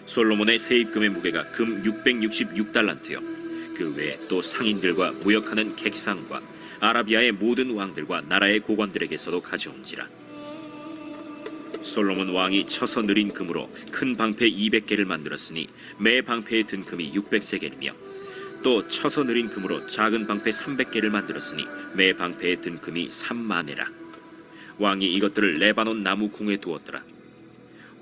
솔로몬의 세입금의 무게가 금 666달란트요. 그 외에 또 상인들과 무역하는 객상과 아라비아의 모든 왕들과 나라의 고관들에게서도 가져온지라. 솔로몬 왕이 쳐서 느린 금으로 큰 방패 200개를 만들었으니 매 방패에 든 금이 600세겔이며 또 쳐서 느린 금으로 작은 방패 300개를 만들었으니 매 방패에 든 금이 3만에라. 왕이 이것들을 레바논 나무 궁에 두었더라.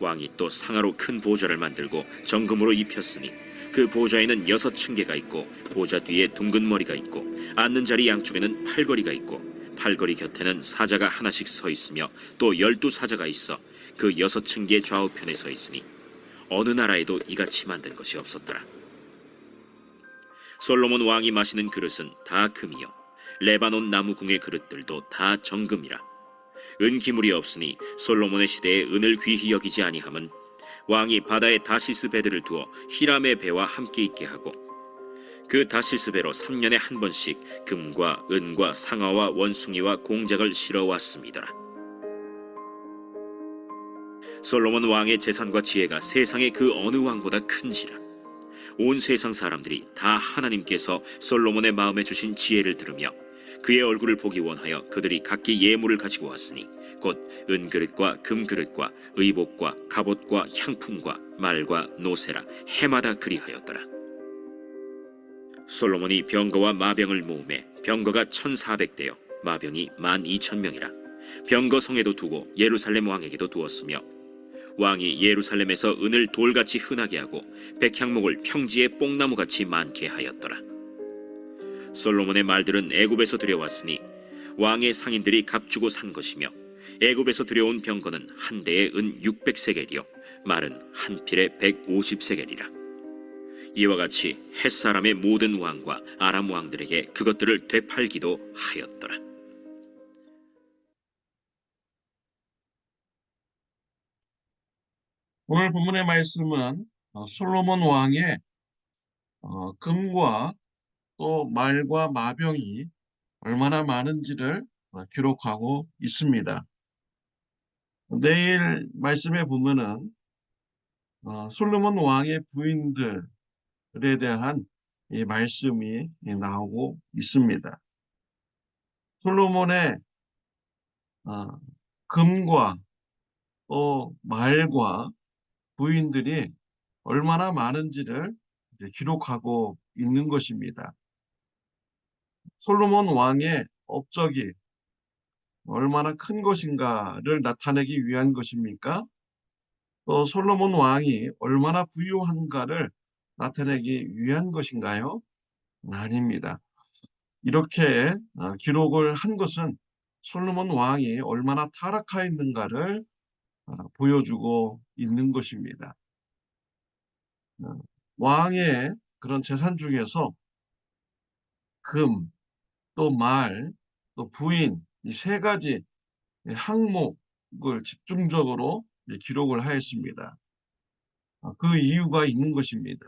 왕이 또 상아로 큰 보좌를 만들고 정금으로 입혔으니 그 보좌에는 6층계가 있고 보좌 뒤에 둥근 머리가 있고 앉는 자리 양쪽에는 팔걸이가 있고 팔걸이 곁에는 사자가 하나씩 서 있으며 또 12사자가 있어 그 6층계 좌우편에 서 있으니 어느 나라에도 이같이 만든 것이 없었더라. 솔로몬 왕이 마시는 그릇은 다 금이요 레바논 나무 궁의 그릇들도 다 정금이라. 은기물이 없으니 솔로몬의 시대에 은을 귀히 여기지 아니함은 왕이 바다에 다시스 배들을 두어 히람의 배와 함께 있게 하고 그 다시스 배로 3년에 한 번씩 금과 은과 상아와 원숭이와 공작을 실어 왔습니다. 솔로몬 왕의 재산과 지혜가 세상의 그 어느 왕보다 큰지라. 온 세상 사람들이 다 하나님께서 솔로몬의 마음에 주신 지혜를 들으며 그의 얼굴을 보기 원하여 그들이 각기 예물을 가지고 왔으니 곧 은그릇과 금그릇과 의복과 갑옷과 향품과 말과 노새라 해마다 그리하였더라. 솔로몬이 병거와 마병을 모으매 병거가 1400대요 마병이 12,000명이라. 병거성에도 두고 예루살렘 왕에게도 두었으며 왕이 예루살렘에서 은을 돌같이 흔하게 하고 백향목을 평지에 뽕나무같이 많게 하였더라. 솔로몬의 말들은 애굽에서 들여왔으니 왕의 상인들이 값주고 산 것이며 애굽에서 들여온 병거는 한 대에 은 600세겔이요 말은 한 필에 150세겔이라. 이와 같이 헷사람의 모든 왕과 아람 왕들에게 그것들을 되팔기도 하였더라. 오늘 본문의 말씀은 솔로몬 왕의 금과 또 말과 마병이 얼마나 많은지를 기록하고 있습니다. 내일 말씀에 보면은 솔로몬 왕의 부인들에 대한 이 말씀이 나오고 있습니다. 솔로몬의 금과 또 말과 부인들이 얼마나 많은지를 이제 기록하고 있는 것입니다. 솔로몬 왕의 업적이 얼마나 큰 것인가를 나타내기 위한 것입니까? 또 솔로몬 왕이 얼마나 부유한가를 나타내기 위한 것인가요? 아닙니다. 이렇게 기록을 한 것은 솔로몬 왕이 얼마나 타락하였는가를 보여주고 있는 것입니다. 어, 왕의 그런 재산 중에서 금, 또 말, 또 부인 이 세 가지 항목을 집중적으로 기록을 하였습니다. 그 이유가 있는 것입니다.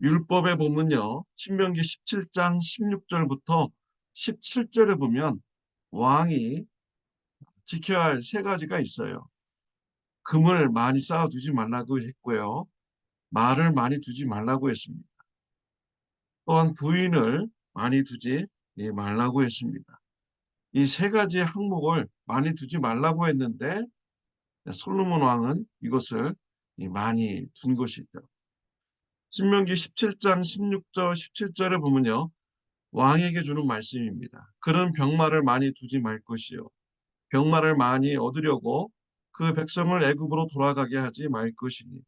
율법에 보면요. 신명기 17장 16절부터 17절에 보면 왕이 지켜야 할 세 가지가 있어요. 금을 많이 쌓아두지 말라고 했고요. 말을 많이 두지 말라고 했습니다. 또한 부인을 많이 두지 말라고 했습니다. 이 세 가지 항목을 많이 두지 말라고 했는데 솔로몬 왕은 이것을 많이 둔 것이죠. 신명기 17장 16절 17절에 보면요. 왕에게 주는 말씀입니다. 그는 병마를 많이 두지 말 것이요. 병마를 많이 얻으려고 그 백성을 애굽으로 돌아가게 하지 말 것이니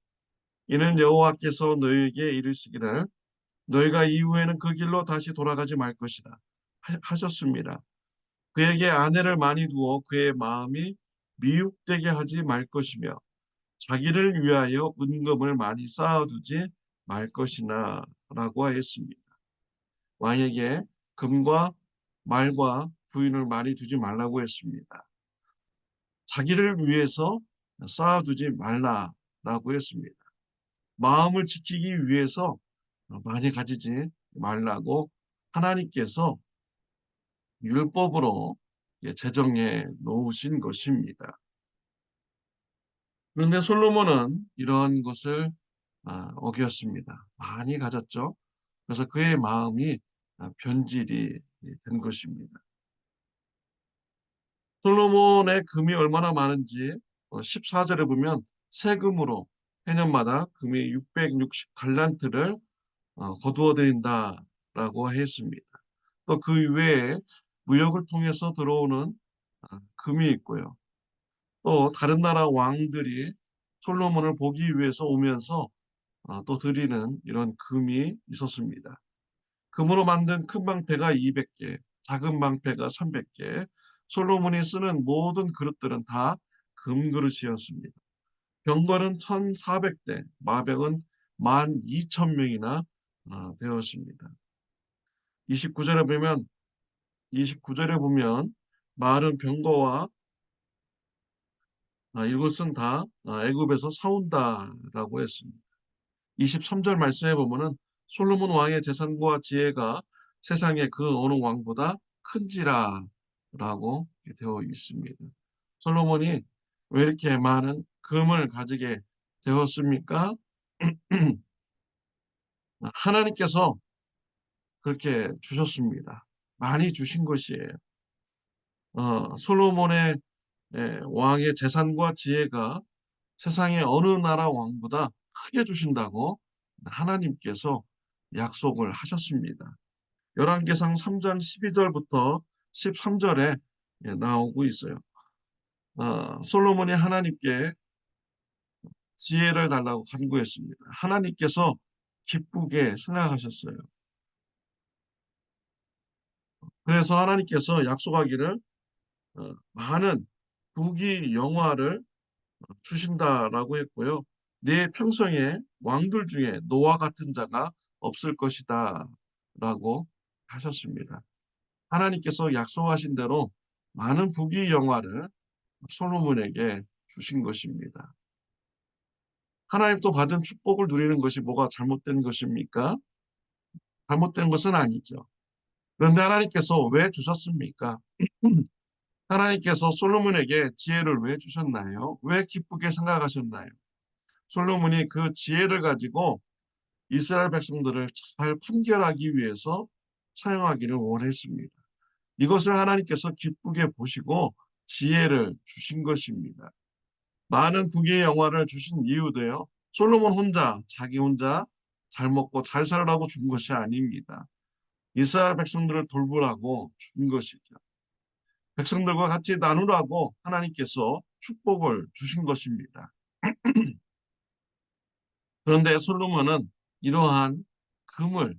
이는 여호와께서 너희에게 이르시기를 너희가 이후에는 그 길로 다시 돌아가지 말 것이다 하셨습니다. 그에게 아내를 많이 두어 그의 마음이 미혹되게 하지 말 것이며 자기를 위하여 은금을 많이 쌓아두지 말 것이나 라고 하였습니다. 왕에게 금과 말과 부인을 많이 두지 말라고 했습니다. 자기를 위해서 쌓아두지 말라라고 했습니다. 마음을 지키기 위해서 많이 가지지 말라고 하나님께서 율법으로 제정해 놓으신 것입니다. 그런데 솔로몬은 이런 것을 어겼습니다. 많이 가졌죠. 그래서 그의 마음이 변질이 된 것입니다. 솔로몬의 금이 얼마나 많은지 14절에 보면 세금으로 해년마다 금이 660 달란트를 거두어 드린다라고 했습니다. 또 그 외에 무역을 통해서 들어오는 금이 있고요. 또 다른 나라 왕들이 솔로몬을 보기 위해서 오면서 또 드리는 이런 금이 있었습니다. 금으로 만든 큰 방패가 200개, 작은 방패가 300개, 솔로몬이 쓰는 모든 그릇들은 다 금그릇이었습니다. 병거는 1,400대, 마병은 12,000명이나 되었습니다. 29절에 보면 29절에 보면 마른 병거와 이것은 다 애굽에서 사온다라고 했습니다. 23절 말씀에 보면은 솔로몬 왕의 재산과 지혜가 세상의 그 어느 왕보다 큰지라라고 되어 있습니다. 솔로몬이 왜 이렇게 많은 금을 가지게 되었습니까? 하나님께서 그렇게 주셨습니다. 많이 주신 것이에요. 솔로몬의 왕의 재산과 지혜가 세상의 어느 나라 왕보다 크게 주신다고 하나님께서 약속을 하셨습니다. 열왕기상 3장 12절부터 13절에 나오고 있어요. 솔로몬이 하나님께 지혜를 달라고 간구했습니다. 하나님께서 기쁘게 생각하셨어요. 그래서 하나님께서 약속하기를 많은 부귀 영화를 주신다라고 했고요. 내 평생에 왕들 중에 노아 같은 자가 없을 것이다 라고 하셨습니다. 하나님께서 약속하신 대로 많은 부귀 영화를 솔로몬에게 주신 것입니다. 하나님 또 받은 축복을 누리는 것이 뭐가 잘못된 것입니까? 잘못된 것은 아니죠. 그런데 하나님께서 왜 주셨습니까? 하나님께서 솔로몬에게 지혜를 왜 주셨나요? 왜 기쁘게 생각하셨나요? 솔로몬이 그 지혜를 가지고 이스라엘 백성들을 잘 판결하기 위해서 사용하기를 원했습니다. 이것을 하나님께서 기쁘게 보시고 지혜를 주신 것입니다. 많은 부귀의 영화를 주신 이유도요. 솔로몬 혼자 자기 혼자 잘 먹고 잘 살라고 준 것이 아닙니다. 이스라엘 백성들을 돌보라고 준 것이죠. 백성들과 같이 나누라고 하나님께서 축복을 주신 것입니다. 그런데 솔로몬은 이러한 금을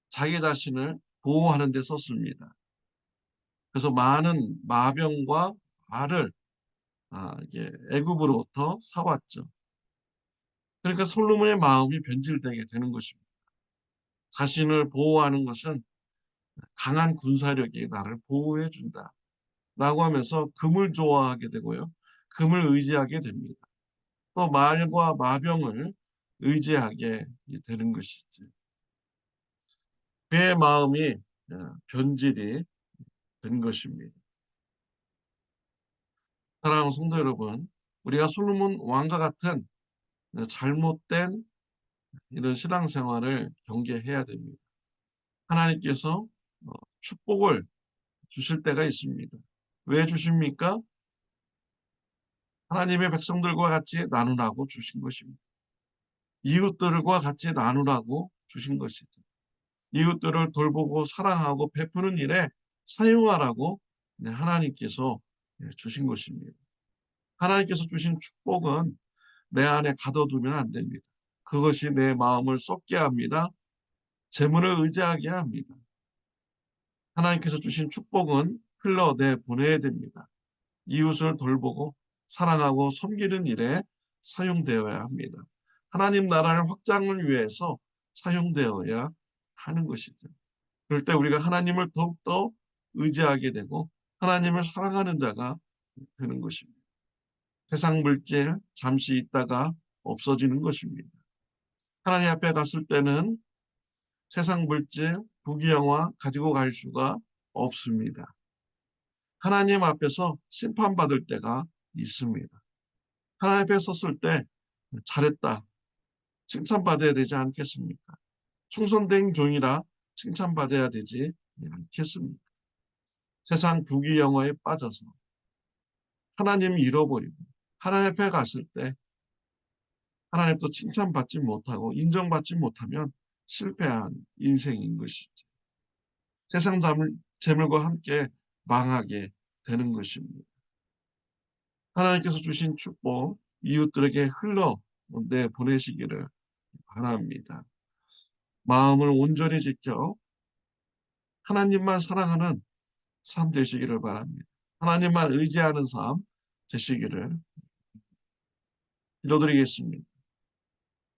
자기 자신을 보호하는 데 썼습니다. 그래서 많은 마병과 말을 이게 애굽으로부터 사왔죠. 그러니까 솔로몬의 마음이 변질되게 되는 것입니다. 자신을 보호하는 것은 강한 군사력이 나를 보호해 준다. 라고 하면서 금을 좋아하게 되고요. 금을 의지하게 됩니다. 또 말과 마병을 의지하게 되는 것이지. 그의 마음이 변질이 된 것입니다. 사랑하는 성도 여러분, 우리가 솔로몬 왕과 같은 잘못된 이런 신앙생활을 경계해야 됩니다. 하나님께서 축복을 주실 때가 있습니다. 왜 주십니까? 하나님의 백성들과 같이 나누라고 주신 것입니다. 이웃들과 같이 나누라고 주신 것이죠. 이웃들을 돌보고 사랑하고 베푸는 일에 사용하라고 하나님께서 주신 것입니다. 하나님께서 주신 축복은 내 안에 가둬두면 안 됩니다. 그것이 내 마음을 썩게 합니다. 재물을 의지하게 합니다. 하나님께서 주신 축복은 흘러내 보내야 됩니다. 이웃을 돌보고 사랑하고 섬기는 일에 사용되어야 합니다. 하나님 나라를 확장을 위해서 사용되어야 하는 것이죠. 그럴 때 우리가 하나님을 더욱더 의지하게 되고 하나님을 사랑하는 자가 되는 것입니다. 세상 물질 잠시 있다가 없어지는 것입니다. 하나님 앞에 갔을 때는 세상 물질, 부귀영화 가지고 갈 수가 없습니다. 하나님 앞에서 심판받을 때가 있습니다. 하나님 앞에 섰을 때 잘했다. 칭찬받아야 되지 않겠습니까? 충성된 종이라 칭찬받아야 되지 않겠습니까? 세상 부귀영화에 빠져서 하나님 잃어버리고 하나님 앞에 갔을 때 하나님도 칭찬받지 못하고 인정받지 못하면 실패한 인생인 것이죠. 세상 재물과 함께 망하게 되는 것입니다. 하나님께서 주신 축복 이웃들에게 흘러 보내시기를 바랍니다. 마음을 온전히 지켜 하나님만 사랑하는 삶 되시기를 바랍니다. 하나님만 의지하는 삶 되시기를 기도드리겠습니다.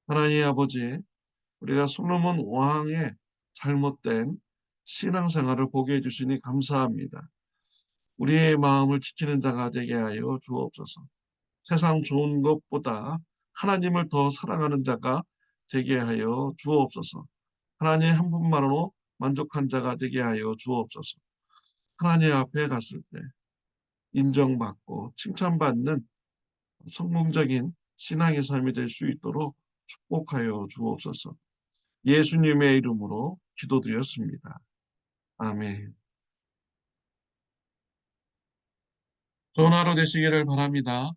하나님 아버지, 우리가 솔로몬 왕의 잘못된 신앙생활을 보게 해주시니 감사합니다. 우리의 마음을 지키는 자가 되게 하여 주옵소서. 세상 좋은 것보다 하나님을 더 사랑하는 자가 되게 하여 주옵소서. 하나님 한 분만으로 만족한 자가 되게 하여 주옵소서. 하나님 앞에 갔을 때 인정받고 칭찬받는 성공적인 신앙의 삶이 될 수 있도록 축복하여 주옵소서. 예수님의 이름으로 기도드렸습니다. 아멘. 좋은 하루 되시기를 바랍니다.